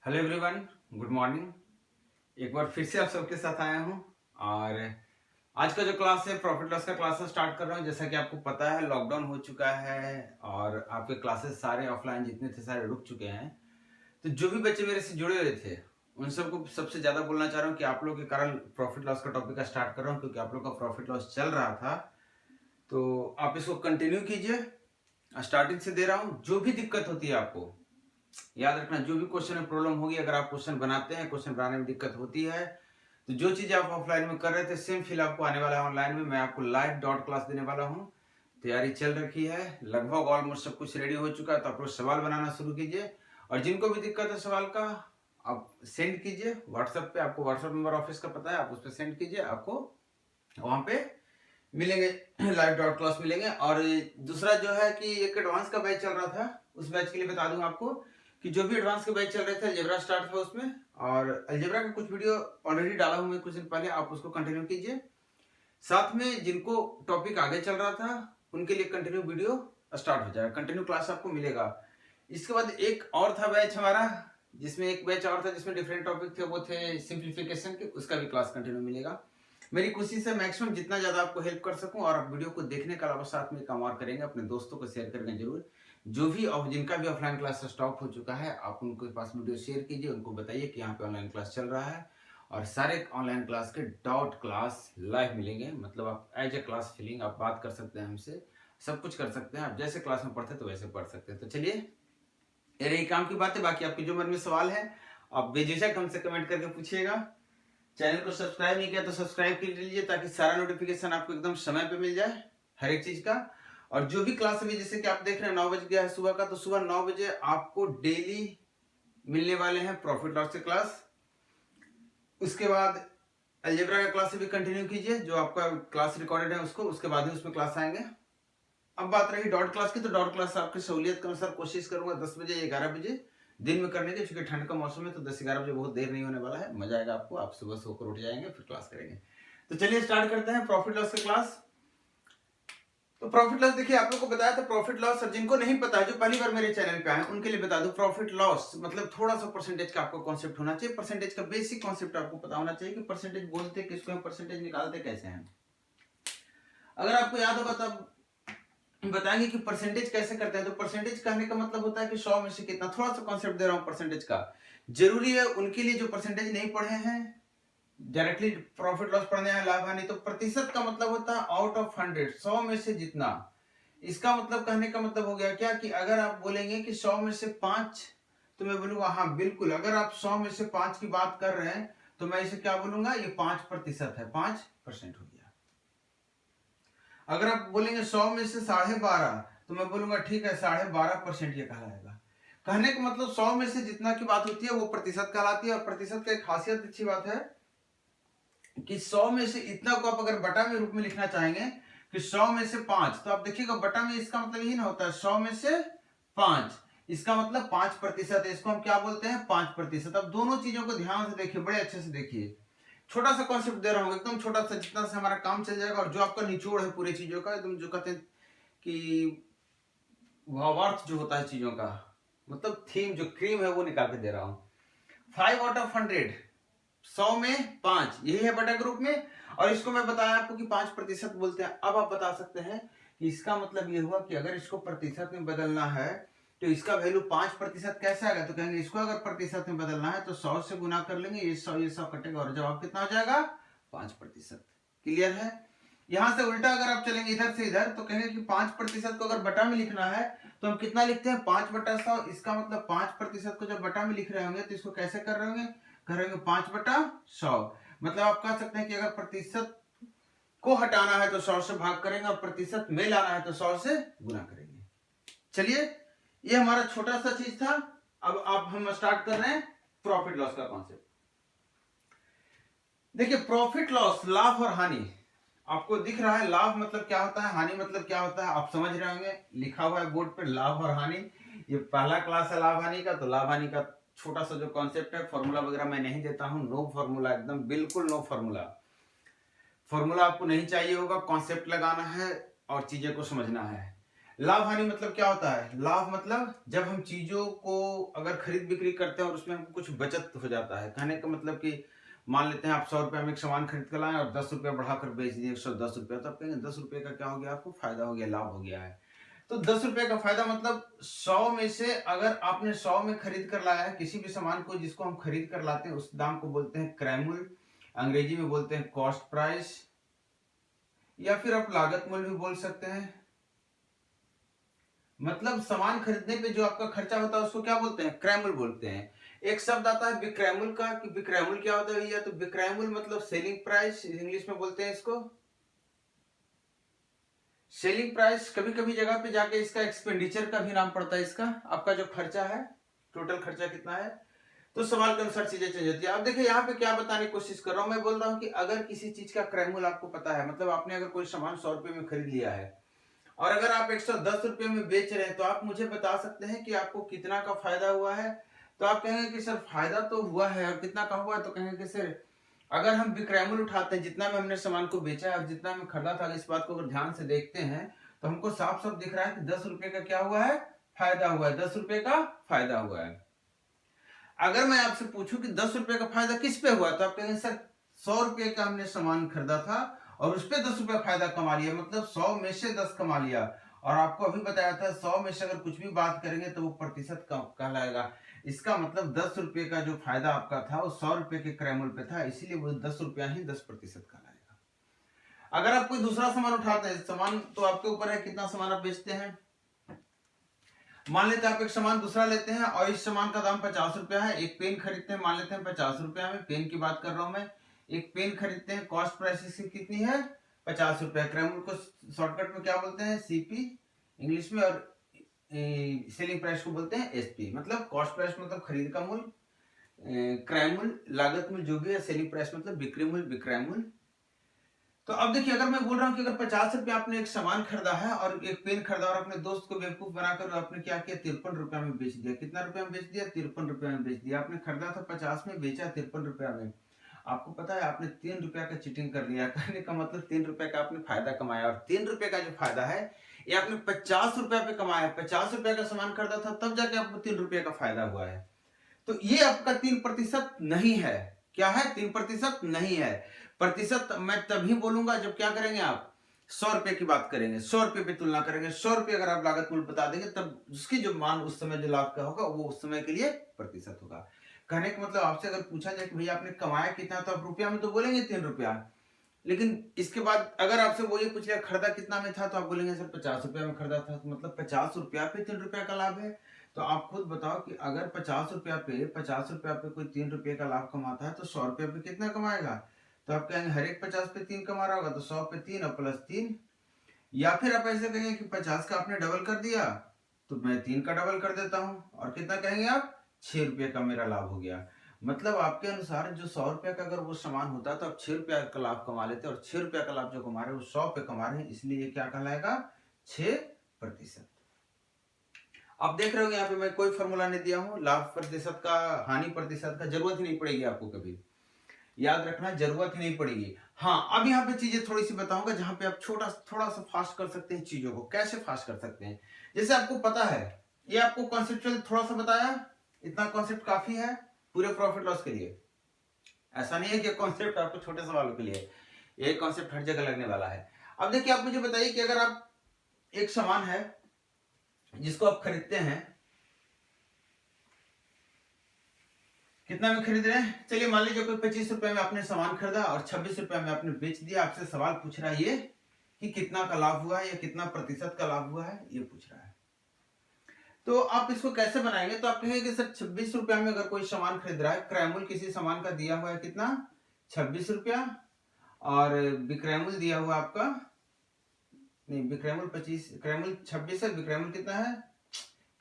Hello everyone, good morning. एक बार फिर से आप सबके साथ आया हूँ और आज का जो क्लास है प्रॉफिट लॉस का क्लास स्टार्ट कर रहा हूँ। जैसा कि आपको पता है लॉकडाउन हो चुका है और आपके क्लासेस सारे ऑफलाइन जितने थे सारे रुक चुके हैं। तो जो भी बच्चे मेरे से जुड़े हुए थे उन सबको सबसे ज्यादा बोलना चाह रहा हूँ कि आप लोग के कारण प्रॉफिट लॉस का टॉपिक का स्टार्ट कर रहा हूँ, क्योंकि आप लोग का प्रॉफिट लॉस चल रहा था। तो आप इसको कंटिन्यू कीजिए, स्टार्टिंग से दे रहा हूँ। जो भी दिक्कत होती है आपको याद रखना, जो भी क्वेश्चन में प्रॉब्लम होगी, अगर आप क्वेश्चन बनाते हैं, क्वेश्चन बनाने में दिक्कत होती है, तो जो चीजें आप ऑफलाइन में कर रहे थे सेम फील आपको आने वाला है ऑनलाइन में। मैं आपको लाइव डॉट क्लास देने वाला हूँ। तैयारी चल रखी है, लगभग ऑलमोस्ट सब कुछ रेडी हो चुका है। तो आप लोग सवाल बनाना शुरू कीजिए और जिनको भी दिक्कत है सवाल का आप सेंड कीजिए व्हाट्सएप पे। आपको व्हाट्सएप नंबर ऑफिस का पता है, आप उस पर सेंड कीजिए, आपको वहां पे मिलेंगे, लाइव डॉट क्लास मिलेंगे। और दूसरा जो है कि एक एडवांस का बैच चल रहा था, उस बैच के लिए बता दूं आपको कि जो भी एडवांस के बैच चल रहे थे अलजेब्रा स्टार्ट था उसमें, और अलजेब्रा का कुछ वीडियो ऑलरेडी डाला हूं मैं कुछ दिन पहले, आप उसको कंटिन्यू कीजिए। साथ में जिनको टॉपिक आगे चल रहा था उनके लिए कंटिन्यू वीडियो स्टार्ट हो जाएगा, कंटिन्यू क्लास आपको मिलेगा। इसके बाद एक और था बैच हमारा, जिसमें एक बैच और था जिसमें डिफरेंट टॉपिक थे, वो थे सिंप्लीफिकेशन के, उसका भी क्लास कंटिन्यू मिलेगा। मेरी कोशिश है मैक्सिमम जितना ज्यादा आपको हेल्प कर सकूं, और आप वीडियो को देखने के अलावा साथ में काम और करेंगे, अपने दोस्तों को शेयर करेंगे जरूर। जो भी और जिनका भी ऑफलाइन क्लास स्टॉप हो चुका है आप उनके पास वीडियो शेयर कीजिए, उनको बताइए कि यहाँ पे ऑनलाइन क्लास चल रहा है और सारे ऑनलाइन क्लास के डॉट क्लास लाइव मिलेंगे। मतलब आप एज ए क्लास फीलिंग आप बात कर सकते हैं हमसे, सब कुछ कर सकते हैं। आप जैसे क्लास में पढ़ते तो वैसे पढ़ सकते हैं। तो चलिए, ये रही काम की बात है। बाकी आपके जो मन में सवाल है आप बेझिझक हमसे कमेंट करके पूछिएगा। चैनल को सब्सक्राइब नहीं किया तो सब्सक्राइब कर लीजिए, ताकि सारा नोटिफिकेशन आपको एकदम समय पे मिल जाए हर एक चीज का। और जो भी क्लास अभी जैसे कि आप देख रहे हैं 9 बज गया है सुबह का, तो सुबह 9 बजे आपको डेली मिलने वाले हैं प्रॉफिट लॉस के क्लास। उसके बाद अलजेब्रा का क्लास भी कंटिन्यू कीजिए, जो आपका क्लास रिकॉर्डेड है उसको, उसके बाद ही उसमें क्लास आएंगे। अब बात रही डॉट क्लास की, तो डॉट क्लास आपकी सहूलियत के अनुसार कोशिश करूंगा 10 बजे 11 बजे दिन में करने की, क्योंकि ठंड का मौसम है तो 10-11 बजे बहुत देर नहीं होने वाला है, मजा आएगा आपको। आप सुबह सोकर उठ जाएंगे फिर क्लास करेंगे। तो चलिए स्टार्ट करते हैं प्रॉफिट लॉस का क्लास। तो प्रॉफिट लॉस देखिए, आप लोग को बताया था प्रॉफिट लॉस, और जिनको नहीं पता है जो पहली बार मेरे चैनल पे आए उनके लिए बता दूं, प्रॉफिट लॉस मतलब थोड़ा सा परसेंटेज का आपको कॉन्सेप्ट होना चाहिए। परसेंटेज का बेसिक कॉन्सेप्ट आपको पता होना चाहिए कि परसेंटेज बोलते किसको हैं, परसेंटेज निकालते कैसे हैं। अगर आपको याद होगा तब बताएंगे कि परसेंटेज कैसे करते हैं। तो परसेंटेज कहने का मतलब होता है कि 100 में से कितना, थोड़ा सा कॉन्सेप्ट दे रहा हूं परसेंटेज का। जरूरी है उनके लिए जो परसेंटेज नहीं पढ़े हैं, डायरेक्टली प्रॉफिट लॉस पढ़ने हैं, लाभ हानि। तो प्रतिशत का मतलब होता है आउट ऑफ 100, 100 में से जितना। इसका मतलब कहने का मतलब हो गया क्या कि अगर आप बोलेंगे कि 100 में से 5, तो मैं बोलूंगा हाँ बिल्कुल। अगर आप 100 में से 5 की बात कर रहे हैं तो मैं इसे क्या बोलूंगा, ये 5% है, 5% हो गया। अगर आप बोलेंगे 100 में से 12.5, तो मैं बोलूंगा ठीक है 12.5% ये कहलाएगा। कहने का मतलब 100 में से जितना की बात होती है वो प्रतिशत कहलाती है। और प्रतिशत का एक खासियत अच्छी बात है कि 100 में से इतना को आप अगर बटा में रूप में लिखना चाहेंगे कि 100 में से 5, तो आप देखिएगा बटा में इसका मतलब यही ना होता है 100 में से 5, इसका मतलब 5% है। इसको हम क्या बोलते हैं, 5%। अब दोनों चीजों को ध्यान से देखिए, बड़े अच्छे से देखिए। छोटा सा कॉन्सेप्ट दे रहा हूँ, एकदम छोटा सा, जितना से हमारा काम चल जाएगा। और जो आपका निचोड़ है पूरी चीजों का, एकदम जो कहते हैं कि भावार्थ जो होता है चीजों का, मतलब थीम जो क्रीम है वो निकाल के दे रहा हूँ। 5 आउट ऑफ 100, 100 में 5, यही है बटा ग्रुप में। और इसको मैं बताया आपको कि 5% बोलते हैं। अब आप बता सकते हैं कि इसका मतलब ये हुआ कि अगर इसको प्रतिशत में बदलना है तो इसका वैल्यू 5% कैसे आएगा। तो कहेंगे इसको अगर प्रतिशत में बदलना है तो 100 से गुना कर लेंगे, ये 100 कटेगा और जवाब कितना हो जाएगा, 5%। क्लियर है। यहां से उल्टा अगर आप चलेंगे इधर से इधर, तो कहेंगे कि 5% को अगर बटा में लिखना है तो हम कितना लिखते हैं, 5/100। इसका मतलब 5% को जब बटा में लिख रहे होंगे तो इसको कैसे कर रहे होंगे, करेंगे 5/100। मतलब आप कह सकते हैं कि अगर प्रतिशत को हटाना है तो 100 से भाग करेंगे, और प्रतिशत में लाना है तो 100 से गुना करेंगे। चलिए, ये हमारा छोटा सा चीज था। अब हम स्टार्ट कर रहे हैं प्रॉफिट लॉस का कॉन्सेप्ट। देखिए प्रॉफिट लॉस, लाभ और हानि आपको दिख रहा है। लाभ मतलब क्या होता है, हानि मतलब क्या होता है, आप समझ रहे होंगे, लिखा हुआ है बोर्ड पे लाभ और हानि। ये पहला क्लास है लाभ हानि का, तो लाभ हानि का छोटा सा जो कॉन्सेप्ट है, फॉर्मूला वगैरह मैं नहीं देता हूं, नो फॉर्मूला, एकदम बिल्कुल नो फॉर्मूला। फॉर्मूला आपको नहीं चाहिए होगा, कॉन्सेप्ट लगाना है और चीजें को समझना है। लाभ हानि मतलब क्या होता है? लाभ मतलब जब हम चीजों को अगर खरीद बिक्री करते हैं और उसमें हमको कुछ बचत हो जाता है। कहने का मतलब कि मान लेते हैं आप 100 रुपये में एक सामान खरीद कर लाए और 10 रुपया बढ़ाकर बेच दिए 110 रुपया, तो आप कहेंगे 10 रुपये का क्या हो गया? आपको फायदा हो गया, लाभ हो गया है। तो 10 रुपये का फायदा मतलब 100 में से अगर आपने 100 में खरीद कर लाया है किसी भी सामान को, जिसको हम खरीद कर लाते हैं, उस दाम को बोलते हैं क्रय मूल्य, अंग्रेजी में बोलते हैं कॉस्ट प्राइस, या फिर आप लागत मूल्य भी बोल सकते हैं। मतलब सामान खरीदने पे जो आपका खर्चा होता है उसको क्या बोलते हैं? क्रय मूल्य बोलते हैं। एक शब्द आता है विक्रय मूल्य का, कि विक्रय मूल्य क्या होता है भैया? तो विक्रय मूल्य मतलब सेलिंग प्राइस, इंग्लिश में बोलते हैं इसको सेलिंग प्राइस। कभी कभी जगह पे जाके इसका एक्सपेंडिचर का भी नाम पड़ता है, इसका आपका जो खर्चा है, टोटल खर्चा कितना है। तो सवाल के अनुसार चीजें चेंज होती है। अब देखिए यहाँ पे क्या बताने की कोशिश कर रहा हूं, मैं बोल रहा हूँ कि अगर किसी चीज का क्रय मूल्य आपको पता है, मतलब आपने अगर कोई सामान 100 रुपये में खरीद लिया है और अगर आप 110 रुपये में बेच रहे हैं, तो आप मुझे बता सकते हैं कि आपको कितना का फायदा हुआ है। तो आप कहेंगे कि सर फायदा तो हुआ है, और कितना का हुआ है? तो कहेंगे कि सर अगर हम विक्रय मूल्य उठाते हैं, जितना में हमने सामान को बेचा है और जितना में खरीदा था, इस बात को अगर ध्यान से देखते हैं तो हमको साफ साफ दिख रहा है कि 10 रुपये का क्या हुआ है? फायदा हुआ है। 10 रुपये का फायदा हुआ है। अगर मैं आपसे पूछूं कि 10 रुपये का फायदा किस पे हुआ, तो आप कहेंगे सर 100 रुपये का हमने सामान खरीदा था और उस पर 10 रुपया फायदा कमा लिया, मतलब 100 में से 10 कमा लिया। और आपको अभी बताया था 100 में से अगर कुछ भी बात करेंगे तो वो प्रतिशत कहलाएगा। इसका मतलब 10 रुपये का जो फायदा आपका था वो 100 रुपये के क्रय मूल्य पे था, इसीलिए वो 10 रुपया ही 10% कहलाएगा। अगर आप कोई दूसरा सामान उठाते हैं, सामान तो आपके ऊपर है कितना सामान आप बेचते हैं। मान लेते हैं आप एक सामान दूसरा लेते हैं और इस सामान का दाम 50 रुपया है। एक पेन खरीदते हैं, मान लेते हैं 50 रुपया में, पेन की बात कर रहा हूं मैं। एक पेन खरीदते हैं, कॉस्ट प्राइस इसकी कितनी है? 50 रुपया। क्रय मूल्य को शॉर्टकट में क्या बोलते हैं? सीपी इंग्लिश में, और सेलिंग प्राइस को बोलते हैं एसपी। मतलब कॉस्ट प्राइस मतलब खरीद का मूल्य, क्रय मूल्य लागत मूल्य जो भी है, सेलिंग प्राइस मतलब बिक्री मूल्य विक्रय मूल्य। तो अब देखिए अगर मैं बोल रहा हूँ कि अगर 50 रुपया आपने एक सामान खरीदा है और एक पेन खरीदा और अपने दोस्त को बेवकूफ बनाकर आपने क्या किया? 53 रुपया में बेच दिया। कितना रुपया में बेच दिया? 53 रुपया में बेच दिया। आपने खरीदा था 50 में, बेचा 53 रुपया में। आपको पता है आपने 3 रुपया का चीटिंग कर लिया। कहने का मतलब 3 रुपया का आपने फायदा कमाया, और 3 रुपये का जो फायदा है ये आपने 50 रुपया पे कमाया। 50 रुपया का सामान खरीदा था तब जाके आपको 3 रुपये का फायदा हुआ है। तो ये आपका 3% नहीं है। क्या है? 3% नहीं है। प्रतिशत मैं तभी बोलूंगा जब क्या करेंगे आप? 100 रुपए की बात करेंगे, 100 रुपए पे तुलना करेंगे। 100 रुपए अगर आप लागत मूल्य बता देंगे तब उसकी जो मान उस समय जो लाभ का होगा वो उस समय के लिए प्रतिशत होगा। कहने का मतलब आपसे अगर पूछा जाए कि भैया आपने कमाया कितना, तो आप रुपया में तो बोलेंगे 3 रुपया। लेकिन इसके बाद अगर आपसे वो ये पूछ लिया खरीदा कितना में था, तो आप बोलेंगे सर 50 रुपया में खरीदा था। तो मतलब 50 रुपया पे 3 रुपया का लाभ है। तो आप खुद बताओ कि अगर 50 रुपया पे कोई 3 रुपये का लाभ कमाता है तो 100 रुपये पे कितना कमाएगा? तो आप कहेंगे हर एक 50 पे 3 कमा रहा होगा, तो 100 पे 3 और प्लस 3। या फिर आप ऐसे कहेंगे कि 50 का आपने डबल कर दिया तो मैं 3 का डबल कर देता हूं, और कितना कहेंगे आप? 6 रुपये का मेरा लाभ हो गया। मतलब आपके अनुसार जो 100 रुपया का अगर वो सामान होता तो आप 6 रुपया का लाभ कमा लेते, और 6 रुपया का लाभ जो कमा रहे हैं वो 100 पे कमा रहे हैं, इसलिए ये क्या कहलाएगा? 6%। आप देख रहे हो यहाँ पे मैं कोई फॉर्मूला नहीं दिया हूँ। लाभ प्रतिशत का, हानि प्रतिशत का जरूरत ही नहीं पड़ेगी आपको, कभी याद रखना जरूरत ही नहीं पड़ेगी। हाँ, अब यहाँ पे चीजें थोड़ी सी बताऊंगा जहां पे आप थोड़ा सा फास्ट कर सकते हैं चीजों को। कैसे फास्ट कर सकते हैं? जैसे आपको पता है, ये आपको कॉन्सेप्चुअल थोड़ा सा बताया, इतना कॉन्सेप्ट काफी है पूरे प्रॉफिट लॉस के लिए। ऐसा नहीं है कि कॉन्सेप्ट आपको छोटे सवालों के लिए, ये कॉन्सेप्ट हर जगह लगने वाला है। अब देखिए आप मुझे बताइए कि अगर आप एक सामान है जिसको आप खरीदते हैं, कितना में खरीद रहे हैं? चलिए मान लीजिए कोई 25 रुपए में आपने सामान खरीदा और 26 रुपए में आपने बेच दिया। आपसे सवाल पूछ रहा है ये कि कितना का लाभ हुआ है या कितना प्रतिशत का लाभ हुआ है, ये पूछ रहा है। तो आप इसको कैसे बनाएंगे? तो आप कहेंगे कि सर 26 रुपया में अगर कोई सामान खरीद रहा है, क्रय मूल्य किसी सामान का दिया हुआ है कितना? 26 रुपया, और विक्रय मूल्य दिया हुआ आपका, नहीं विक्रय मूल्य 25, क्रय मूल्य 26 है, विक्रय मूल्य कितना है?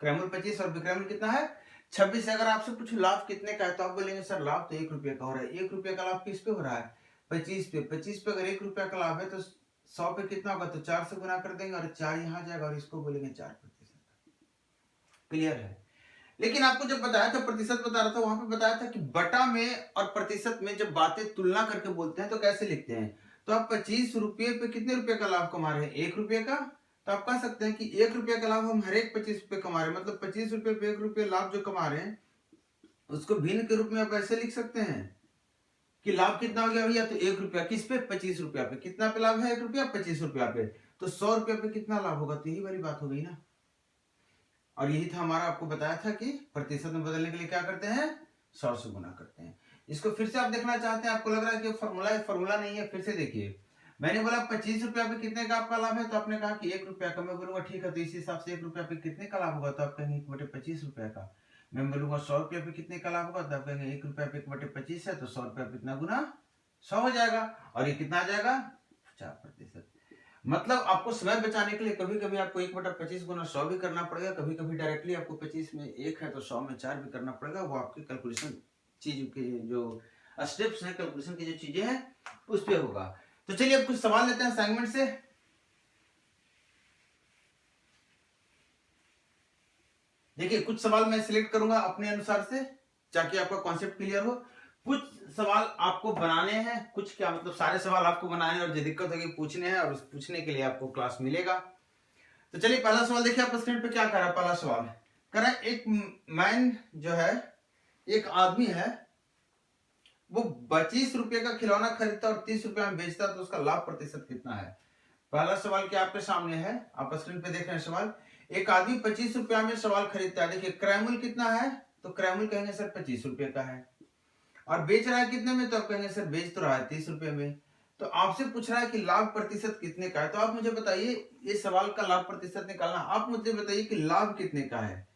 क्रय मूल्य 25 और विक्रय मूल्य कितना है? 26। अगर आपसे पूछ लाभ कितने का है, तो आप बोलेंगे सर लाभ तो 1 रुपये का हो रहा है। 1 रुपये का लाभ किस पे हो रहा है? 25 पे। 25 पे अगर 1 रुपया का लाभ है तो 100 पे कितना होगा? तो 4 से गुना कर देंगे और 4 यहाँ जाएगा, और इसको बोलेंगे 4%। क्लियर है? लेकिन आपको जब बताया था, प्रतिशत बता रहा था, वहां पे बताया था कि बटा में और प्रतिशत में जब बातें तुलना करके बोलते हैं तो कैसे लिखते हैं? तो आप 25 रुपये पे कितने रुपए का लाभ कमा रहे हैं? 1 रुपये का। तो आप कह सकते हैं कि 1 रुपया का लाभ हम हर एक 25 रुपये कमा रहे हैं, मतलब 25 रुपये पे 1 रुपये लाभ जो कमा रहे हैं उसको भिन्न के रूप में आप ऐसे लिख सकते हैं कि लाभ कितना हो गया भैया, तो 1 रुपया किस पे, 25 रुपया पे। कितना पे लाभ है, 1 रुपया, 25 रुपया पे, तो 100 रुपया पे कितना लाभ होगा, तो यही वाली बात हो गई ना। और यही था हमारा, आपको बताया था कि प्रतिशत में बदलने के लिए क्या करते हैं, 100 से गुना करते हैं। इसको फिर से आप देखना चाहते हैं, आपको लग रहा है कि फॉर्मूला नहीं है, फिर से देखिए। मैंने बोला 25 रुपया पे कितने का आपका लाभ है, तो आपने कहा कि 1 रुपया का। मैं बोलूंगा ठीक है, तो इस हिसाब से 1 रुपया पे कितने का लाभ होगा, तो आप कहेंगे 1/25 रुपया का। मैं बोलूंगा 100 रुपया पे कितने का लाभ होगा, तो आप कहेंगे 1 रुपया पे 1/25 है, तो 100 रुपया पे कितना गुना, 100 हो जाएगा। और ये कितना आ जाएगा, 50%। मतलब आपको समय बचाने के लिए कभी कभी आपको 1/25 गुना 100 भी करना पड़ेगा, कभी कभी डायरेक्टली आपको 25 में 1 है तो 100 में 4 भी करना पड़ेगा। वो आपकी कैलकुलेशन चीज के जो स्टेप्स हैं, कैलकुलेशन की जो चीजें हैं उस पे होगा। तो चलिए अब कुछ सवाल लेते हैं असाइनमेंट से। देखिए कुछ सवाल मैं सिलेक्ट करूंगा अपने अनुसार से ताकि आपका कॉन्सेप्ट क्लियर हो। कुछ सवाल आपको बनाने हैं, कुछ क्या मतलब सारे सवाल आपको बनाने हैं, और जो दिक्कत होगी पूछने हैं, और उस पूछने के लिए आपको क्लास मिलेगा। तो चलिए पहला सवाल देखिए, आप स्क्रीन पे क्या कर रहा है। पहला सवाल कर रहा है, एक मैन जो है, एक आदमी है, वो 25 रुपये का खिलौना खरीदता और 30 रुपये में बेचता, तो उसका लाभ प्रतिशत कितना है। पहला सवाल क्या आपके सामने है, आप स्क्रीन पे देख रहे हैं सवाल। एक आदमी 25 रुपया में सवाल खरीदता है, देखिए क्रयमूल्य कितना है, तो क्रयमूल्य कहेंगे सर 25 रुपये का है, और बेच रहा है कितने में, तो आप कहेंगे सर बेच तो रहा है 30 रुपये में। तो आपसे पूछ रहा है कि लाभ प्रतिशत कितने का है, तो आप मुझे बताइए, ये सवाल का लाभ प्रतिशत निकालना, आप मुझे बताइए कि लाभ कितने का है।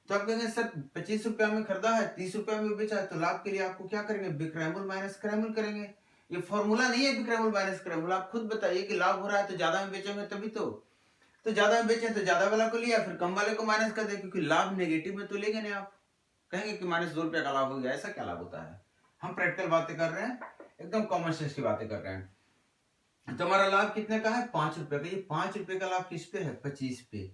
तो आप कहेंगे सर 25 रुपया में खरीदा है, 30 रुपया में बेचा है, तो लाभ के लिए आपको क्या करेंगे, विक्रयमूल्य माइनस क्रयमूल्य करेंगे। ये फॉर्मूला नहीं है विक्रयमूल्य माइनस क्रयमूल्य। आप खुद बताइए कि लाभ हो रहा है तो ज्यादा में बेचेंगे तभी तो ज्यादा में बेचे तो ज्यादा वाला को लिया, फिर कम वाले को माइनस कर दे, क्योंकि लाभ नेगेटिव में तो लेंगे नहीं। आप कहेंगे कि -2 रुपया का लाभ हो गया, ऐसा क्या लाभ होता है। हम प्रैक्टिकल बातें कर रहे हैं, एकदम कॉमन सेंस की बातें कर रहे हैं। तो हमारा लाभ कितने का है, 5 रुपये का। ये 5 रुपये का लाभ किस पे है, 25 पे।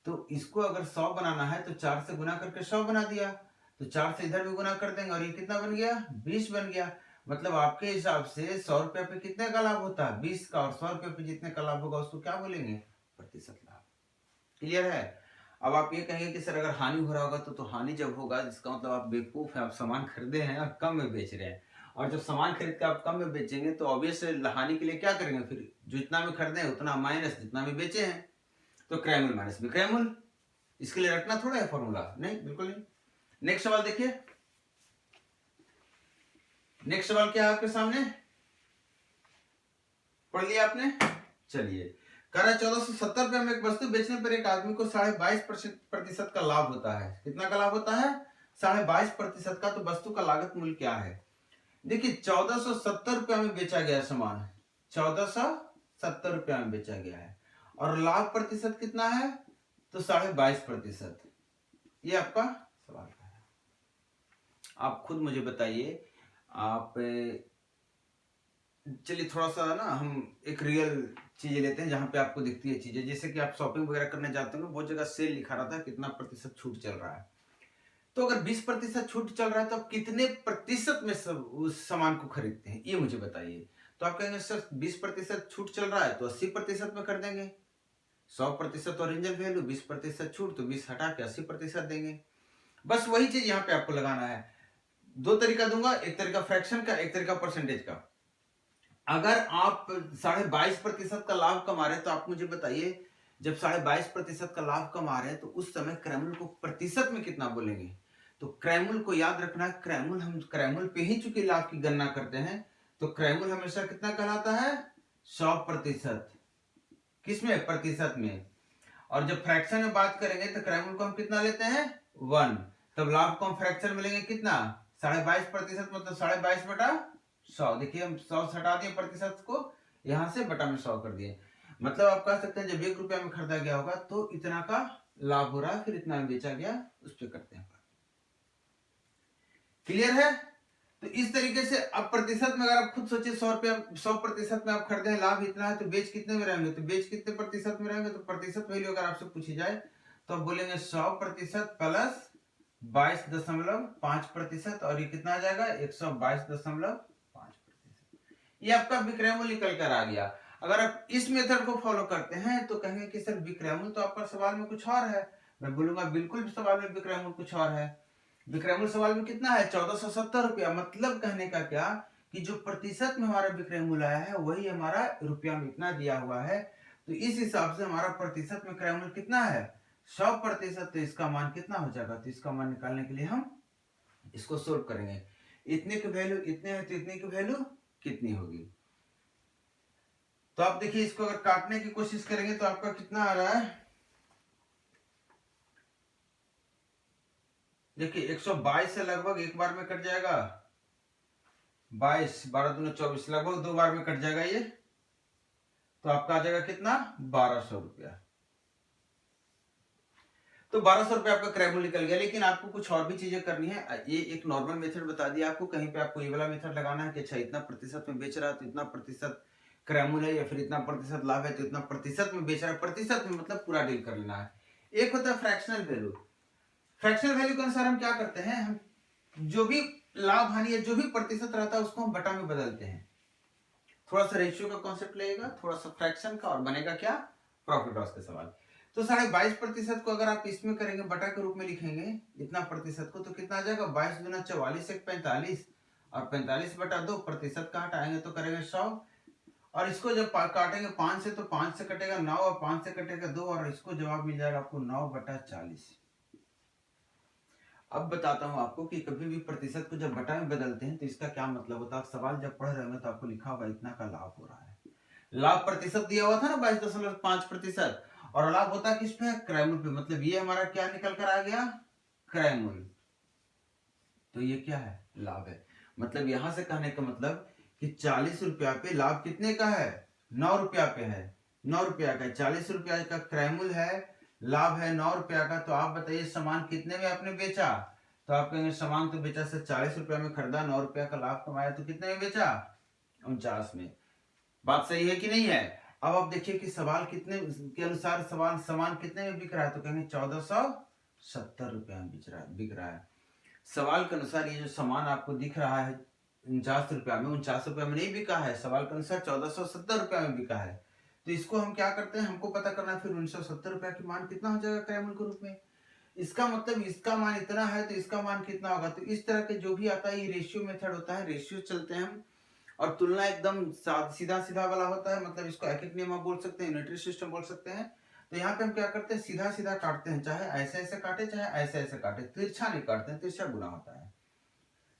तो इसको अगर 100 बनाना है तो 4 से गुना करके 100 बना दिया, तो 4 से इधर भी गुना कर देंगे, और ये कितना बन गया, 20 बन गया। मतलब आपके हिसाब से 100 रुपये पे कितने का लाभ होता है, 20 का, और 100 रुपये पे जितने का लाभ होगा उसको क्या बोलेंगे, प्रतिशत लाभ। क्लियर है। अब आप ये कहेंगे कि सर अगर हानि हो रहा होगा तो हानि जब होगा, जिसका मतलब आप बेवकूफ है, आप सामान खरीदे हैं और कम में बेच रहे हैं, और जब सामान खरीद के आप कम में बेचेंगे तो ऑब्वियस हानि के लिए क्या करेंगे, फिर जो इतना में खरीदे हैं उतना माइनस जितना में बेचे हैं, तो क्रयमूल्य माइनस विक्रयमूल्य। इसके लिए रटना थोड़ा है फॉर्मूला, नहीं बिल्कुल नहीं। नेक्स्ट सवाल देखिए, नेक्स्ट सवाल क्या है आपके सामने, पढ़ लिया आपने। चलिए, कह रहा है 1470 रुपये में एक वस्तु बेचने पर एक आदमी को 22.5% का लाभ होता है। कितना का लाभ होता है, 22.5% का। तो वस्तु का लागत मूल्य क्या है। देखिए 1470 रुपया में बेचा गया सामान, 1470 रुपया में बेचा गया है, और लाभ प्रतिशत कितना है, तो 22.5%। ये आपका सवाल है। आप खुद मुझे बताइए। आप चलिए थोड़ा सा ना हम एक रियल चीजें लेते हैं जहां पे आपको दिखती है चीजें, जैसे कि आप शॉपिंग वगैरह करने जाते हो, बहुत जगह सेल लिखा रहता है, कितना प्रतिशत छूट चल रहा है। तो अगर 20% छूट चल रहा है तो आप कितने प्रतिशत में उस सामान को खरीदते हैं, ये मुझे बताइए। तो आप कहेंगे सर 20% छूट चल रहा है तो 80% में कर देंगे। 100% ओरिजिनल वैल्यू, 20% छूट, तो 20 हटा के 80% देंगे। बस वही चीज यहाँ पे आपको लगाना है। दो तरीका दूंगा, एक तरीका फ्रैक्शन का, एक तरीका परसेंटेज का। अगर आप 22.5% का लाभ कमा रहे हैं तो आप मुझे बताइए, जब 22.5% का लाभ कमा रहे हैं तो उस समय क्रयमूल्य को प्रतिशत में कितना बोलेंगे। तो क्रयमूल्य को याद रखना, क्रयमूल्य हम क्रयमूल्य पे ही चूंकि लाभ की गणना करते हैं, तो क्रयमूल्य हमेशा कितना कहलाता है, 100%। किसमें, प्रतिशत में। और जब फ्रैक्शन में बात करेंगे तो क्रयमूल्य को हम कितना लेते हैं, 1। तब लाभ को हम फ्रैक्शन में लेंगे कितना, 22.5%, मतलब 22/100। देखिए हम 100 हटा दिए प्रतिशत को, यहां से बटा में 100 कर दिए। मतलब आप कह सकते हैं जब 1 रुपया में खरीदा गया होगा तो इतना का लाभ हो रहा है, फिर इतना में बेचा गया, उस पर करते हैं। क्लियर है। तो इस तरीके से अब प्रतिशत में अगर आप खुद सोचिए, 100% में आप खरीदे, लाभ इतना है, तो बेच कितने में रहेंगे, तो बेच कितने प्रतिशत में रहेंगे। तो प्रतिशत वैल्यू अगर आपसे पूछी जाए तो आप बोलेंगे 100% प्लस 22.5%, और ये कितना आ जाएगा, 122.5%। ये आपका विक्रय मूल्य निकल कर आ गया। अगर आप इस मेथड को फॉलो करते हैं तो कहेंगे कि सर विक्रय मूल्य तो आपका सवाल में कुछ और है। मैं बोलूंगा बिल्कुल सवाल में विक्रय मूल्य कुछ और है। विक्रय मूल्य सवाल में कितना है? 1470 रुपया। मतलब कहने का क्या कि जो प्रतिशत में हमारा विक्रय मूल्य आया है वही हमारा रुपया में इतना दिया हुआ है। तो इस हिसाब से हमारा प्रतिशत में क्रय मूल्य कितना है? 100%। तो इसका मान कितना हो जाएगा? तो इसका मान निकालने के लिए हम इसको सोल्व करेंगे। इतने की वैल्यू इतने है तो इतने की वैल्यू कितनी होगी? तो आप देखिए इसको अगर काटने की कोशिश करेंगे तो आपका कितना आ रहा है? देखिए 122 से लगभग एक बार में कट जाएगा। 22 12 दूनी 24 लगभग 2 बार में कट जाएगा ये। तो आपका आ जाएगा कितना? 1200 रुपया। तो 1200 रुपया आपका क्रय मूल्य निकल गया। लेकिन आपको कुछ और भी चीजें करनी है। ये एक नॉर्मल मेथड बता दिया आपको, कहीं पे आपको ये वाला मेथड लगाना है कि अच्छा इतना प्रतिशत में बेच रहा है तो इतना प्रतिशत क्रय मूल्य है, या फिर इतना प्रतिशत लाभ है तो इतना प्रतिशत में बेच रहा है। प्रतिशत में मतलब पूरा डील कर लेना है। एक होता है फ्रैक्शनल वैल्यू। फ्रैक्शनल वैल्यू के अनुसार हम क्या करते हैं, हम जो भी लाभ हानि या जो भी प्रतिशत रहता है उसको हम बटा में बदलते हैं। थोड़ा सा रेशियो का कॉन्सेप्ट लगेगा, थोड़ा सा फ्रैक्शन का, और बनेगा क्या? प्रॉफिट लॉस का सवाल। तो 22.5% को अगर आप इसमें करेंगे, बटा के रूप में लिखेंगे इतना प्रतिशत को, तो कितना आ जाएगा? 22 दूना 44 एक 45, और 45/2 प्रतिशत का हटाएंगे तो करेंगे 100। और इसको जब काटेंगे 5 से तो 5 से कटेगा 9 और 5 से कटेगा 2, और इसको जवाब मिल जाएगा आपको 9/40। अब बताता हूं आपको कि कभी भी प्रतिशत को जब बटा में बदलते हैं तो इसका क्या मतलब होता है। आप सवाल जब पढ़ रहे होंगे तो आपको लिखा होगा इतना का लाभ हो रहा है। लाभ प्रतिशत दिया हुआ था ना 22.5%, और लाभ होता है किस पे? क्रय मूल्य पे। मतलब ये हमारा क्या निकल कर आ गया? क्रय मूल्य। तो ये क्या है? लाभ है। मतलब यहां से कहने का मतलब कि 40 रुपया पे लाभ कितने का है? 9 रुपया पे है। 9 रुपया का 40 रुपया का क्रय मूल्य है, लाभ है 9 रुपया का। तो आप बताइए सामान कितने में आपने बेचा? तो आप कहेंगे सामान तो बेचा सर 40 रुपया में खरीदा, 9 रुपया का लाभ कमाया, तो कितने में बेचा? 49 में। बात सही है कि नहीं है? अब आप देखिए कि सवाल कितने के अनुसार सवाल सामान कितने में बिक रहा है, तो कहेंगे 1470 रुपया में बिक रहा है। सवाल के अनुसार ये जो सामान आपको दिख रहा है 49 रुपया में, 49 रुपया में नहीं बिका है, सवाल के अनुसार 1470 रुपया में बिका है। तो इसको हम क्या करते हैं, हमको पता करना है फिर 1970 रुपया की मान कितना हो जाएगा क्रय मूल्य के रूप में। इसका मतलब इसका मान इतना है तो इसका मान कितना होगा। तो इस तरह के जो भी आता है ये रेशियो मेथड होता है, रेशियो चलते हैं हम, और तुलना एकदम सीधा सीधा वाला होता है। मतलब इसको एक एक नियम आप बोल सकते हैं, यूनिटरी सिस्टम बोल सकते हैं। तो यहाँ पे हम क्या करते हैं, सीधा सीधा काटते हैं, चाहे ऐसे ऐसे काटे चाहे ऐसे ऐसे काटे, तिरछा नहीं काटते हैं, तिरछा गुना होता है।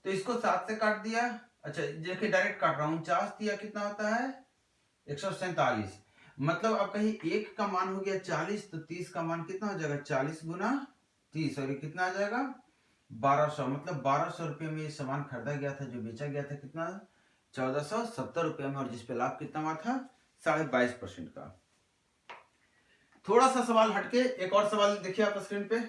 तो इसको 7 से काट दिया। अच्छा देखिए डायरेक्ट काट रहा हूँ, 49 दिया कितना होता है? 147। मतलब अब कहीं एक का मान हो गया 40, तो 30 का मान कितना हो जाएगा? 40 गुना 30, और ये कितना आ जाएगा? 1200। मतलब 1200 रुपये में ये सामान खरीदा गया था, जो बेचा गया था कितना? 1470 रुपये में, और जिसपे लाभ कितना हुआ था? 22.5% का। थोड़ा सा सवाल हटके एक और सवाल देखिए आप स्क्रीन पे।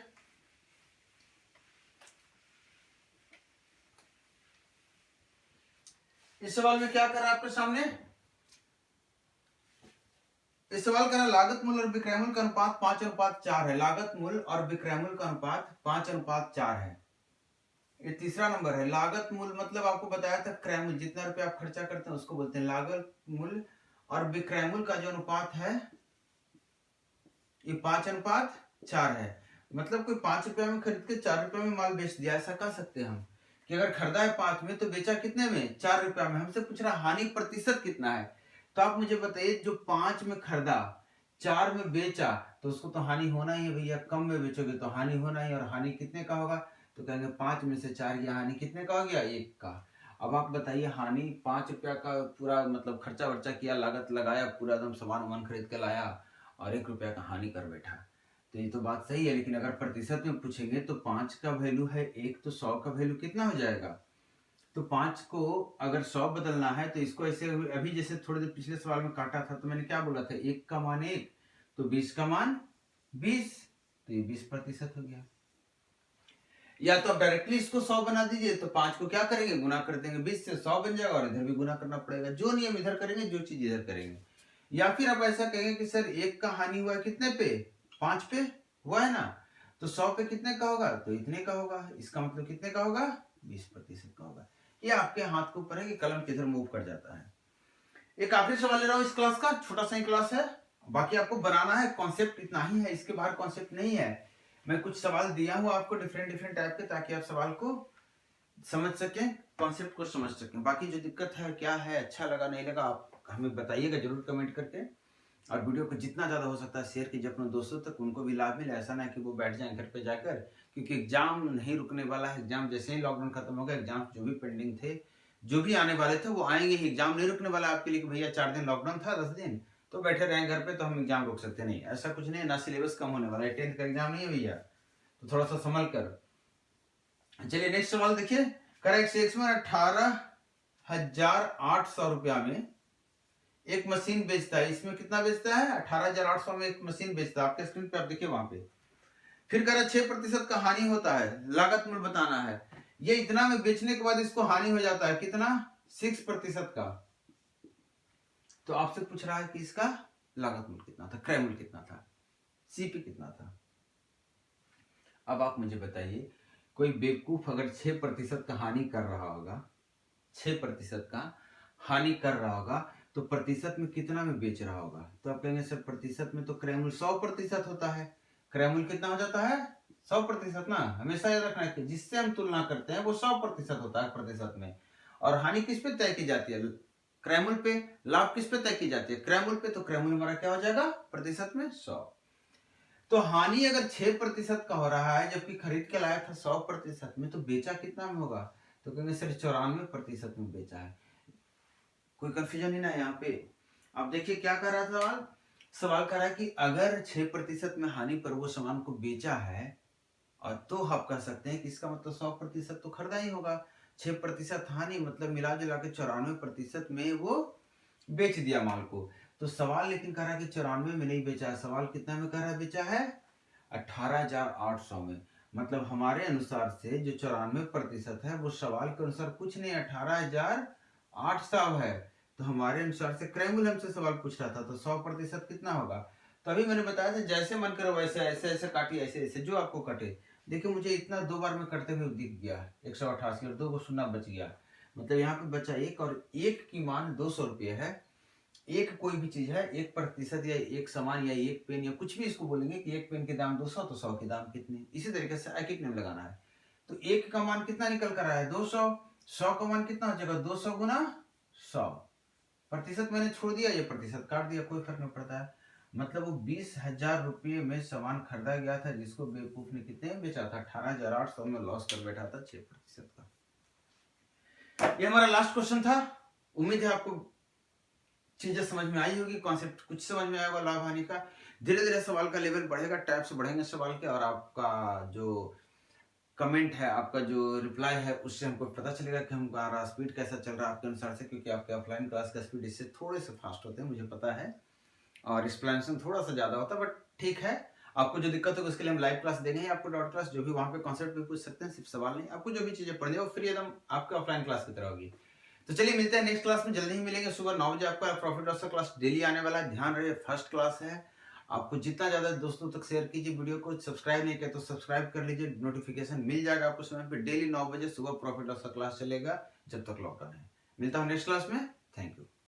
इस सवाल में क्या कर रहा है आपके सामने? इस सवाल का लागत मूल्य और विक्रय मूल्य का अनुपात 5:4 है। लागत मूल्य और विक्रय मूल्य का अनुपात 5:4 है। ये तीसरा नंबर है। लागत मूल्य मतलब आपको बताया था क्रय मूल्य, जितना रुपया आप खर्चा करते हैं उसको बोलते हैं लागत मूल्य, और विक्रय मूल्य का जो अनुपात है ये 5:4 है। मतलब कोई 5 रुपया में खरीद के 4 रुपया में माल बेच दिया, ऐसा कह सकते हैं हम कि अगर खरीदा है 5 में तो बेचा कितने में? 4 रुपया में। हमसे पूछ रहा हानि प्रतिशत कितना है। तो आप मुझे बताइए जो 5 में खरीदा 4 में बेचा तो उसको तो हानि होना ही है भैया। कम में बेचोगे तो हानि होना ही, और हानि कितने का होगा? तो कहेंगे 5 में से 4 गया, हानि कितने का हो गया? 1 का। अब आप बताइए हानि 5 रुपया का पूरा मतलब खर्चा वर्चा किया, लागत लगाया, पूरा एकदम सामान वामान खरीद के लाया, और 1 रुपया का हानि कर बैठा। तो ये तो बात सही है, लेकिन अगर प्रतिशत में पूछेंगे तो 5 का वैल्यू है 1, तो 100 का वैल्यू कितना हो जाएगा? तो 5 को अगर 100 बदलना है तो इसको ऐसे, अभी जैसे थोड़ी देर पिछले सवाल में काटा था तो मैंने क्या बोला था? 1 का मान 1 तो 20 का मान 20, तो ये 20% हो गया। या तो आप डायरेक्टली इसको 100 बना दीजिए, तो 5 को क्या करेंगे? गुना कर देंगे, 20 से 100 बन जाएगा, और इधर भी गुना करना पड़ेगा। जो नियम इधर करेंगे जो चीज इधर करेंगे। या फिर आप ऐसा कहेंगे कि सर 1 का हानि हुआ है कितने पे? 5 पे हुआ है ना, तो 100 पे कितने का होगा? तो इतने का होगा। इसका मतलब कितने का होगा? 20% का होगा। ये आपके हाथ के ऊपर है कि कलम किधर मूव कर जाता है। एक आखिरी सवाल ले रहा हूँ इस क्लास का, छोटा सा ही क्लास है, बाकी आपको बनाना है, कॉन्सेप्ट इतना ही है, इसके बाहर कॉन्सेप्ट नहीं है। मैं कुछ सवाल दिया हूँ आपको डिफरेंट डिफरेंट टाइप के, ताकि आप सवाल को समझ सकें, कॉन्सेप्ट को समझ सकें। बाकी जो दिक्कत है क्या है, अच्छा लगा नहीं लगा, आप हमें बताइएगा जरूर कमेंट करके। और वीडियो को जितना ज़्यादा हो सकता है शेयर कीजिए अपने दोस्तों तक, उनको भी लाभ मिले। ऐसा ना कि वो बैठ जाएं घर पे जाकर, क्योंकि एग्जाम नहीं रुकने वाला है। एग्जाम जैसे ही लॉकडाउन खत्म हो गया, एग्जाम जो भी पेंडिंग थे, जो भी आने वाले थे, वो आएंगे ही। एग्जाम नहीं रुकने वाला आपके लिए कि भैया 4 दिन लॉकडाउन था, 10 दिन तो बैठे रहे घर पे तो हम एग्जाम रोक सकते नहीं, ऐसा कुछ नहीं है। ना सिलेबस कम होने वाला है, 10th का एग्जाम नहीं है भैया, तो थोड़ा सा संभल कर। चलिए नेक्स्ट सवाल देखिए। करेक्ट एक्स में 18,800 रुपया में एक मशीन बेचता है। इसमें कितना बेचता है? 18,800 में एक मशीन बेचता है। आपके स्क्रीन पे आप देखिए वहां पे। फिर कह रहा 6% का हानि होता है, लागत मूल्य बताना है। ये इतना में बेचने के बाद इसको हानि हो जाता है कितना? 6% का। तो आपसे पूछ रहा है कि इसका लागत मूल्य कितना था, क्रय मूल्य कितना था, सीपी कितना था। अब आप मुझे बताइए, कोई बेवकूफ अगर 6% का हानि कर रहा होगा, 6% का हानि कर रहा होगा, तो प्रतिशत में कितना में बेच रहा होगा? तो आप कहेंगे सर प्रतिशत में तो क्रय मूल्य 100% होता है। क्रय मूल्य कितना हो जाता है? 100% ना, हमेशा याद रखना है कि जिससे हम तुलना करते हैं वो 100% होता है प्रतिशत में। और हानि किस पे तय की जाती है? क्रय मूल्य पे। लाभ किस पे तय की जाती है? क्रय मूल्य पे। तो क्रय मूल्य हमारा क्या हो जाएगा? प्रतिशत में 100। तो हानि अगर 6% का हो रहा है, जबकि खरीद के लाया था 100% में, तो बेचा कितना में होगा? तो कहेंगे सर 94% में बेचा है। कोई कंफ्यूजन नहीं ना यहाँ पे। अब देखिए क्या कर रहा था सवाल। सवाल कर रहा है कि अगर 6% में हानि पर वो सामान को बेचा है, और तो आप कह सकते हैं कि इसका मतलब 100% तो खरीदा ही होगा। 6% हानि मतलब मिला जुला के 94% में वो बेच दिया माल को। तो सवाल लेकिन कह रहा है कि 94 में नहीं बेचा है, सवाल कितना में कह रहा है बेचा है? 18,800 में। मतलब हमारे अनुसार से जो 94% है वो सवाल के अनुसार कुछ नहीं, 18,800 है। तो हमारे अनुसार से क्रय मूल्य हमसे सवाल पूछ रहा था, तो 100% कितना होगा? तभी मैंने बताया था जैसे मन करो वैसे, ऐसे ऐसे काटिए, ऐसे ऐसे जो आपको कटे। देखिए मुझे इतना 2 बार में करते हुए दिख गया, 188 और 2 को शून्य बच गया। मतलब यहाँ पे बचा 1, और 1 की मान 200 रुपये है। एक कोई भी चीज है, 1% या एक सामान या एक पेन या कुछ भी इसको बोलेंगे कि एक पेन के दाम 200, तो 100 के दाम कितने, इसी तरीके से एक एक नेम लगाना है। तो 1 का मान कितना निकल कर आया है? 200। 100 का मान कितना हो जाएगा? 200 गुना 100। प्रतिशत मैंने छोड़ दिया, ये प्रतिशत काट दिया, कोई फर्क नहीं पड़ता है। मतलब वो 20,000 रुपये में सामान खरीदा गया था, जिसको बेवकूफ ने कितने में बेचा था? 18,800 में लॉस कर बैठा था 6% का। ये हमारा लास्ट क्वेश्चन था। उम्मीद है आपको चीजें समझ में आई होगी, कॉन्सेप्ट कुछ समझ में आएगा लाभ हानि का। धीरे धीरे सवाल का लेवल बढ़ेगा, टाइप्स बढ़ेंगे सवाल के, और आपका जो कमेंट है, आपका जो रिप्लाई है, उससे हमको पता चलेगा कि हमारा स्पीड कैसा चल रहा है आपके अनुसार से। क्योंकि आपके ऑफलाइन क्लास का स्पीड इससे थोड़े से फास्ट होते हैं, मुझे पता है, और एक्सप्लेनेशन थोड़ा सा ज्यादा होता है, बट ठीक है। आपको जो दिक्कत होगी उसके लिए हम लाइव क्लास देंगे, आपको डॉट क्लास, जो भी वहाँ पे कॉन्सेप्ट भी पूछ सकते हैं, सिर्फ सवाल नहीं। आपको जो भी चीजें पढ़नी है वो फ्री एकदम आपके ऑफलाइन क्लास की तरह होगी। तो चलिए मिलते हैं नेक्स्ट क्लास में, जल्दी ही मिलेंगे। सुबह 9 बजे आपका प्रॉफिट लॉस का क्लास डेली आने वाला है, ध्यान रहे, फर्स्ट क्लास है। आपको जितना ज्यादा दोस्तों तक शेयर कीजिए वीडियो को। सब्सक्राइब नहीं किया तो सब्सक्राइब कर लीजिए, नोटिफिकेशन मिल जाएगा आपको समय पे। डेली 9 बजे सुबह प्रॉफिट लॉस का क्लास चलेगा जब तक लॉकडाउन है। मिलता हूँ नेक्स्ट क्लास में, थैंक यू।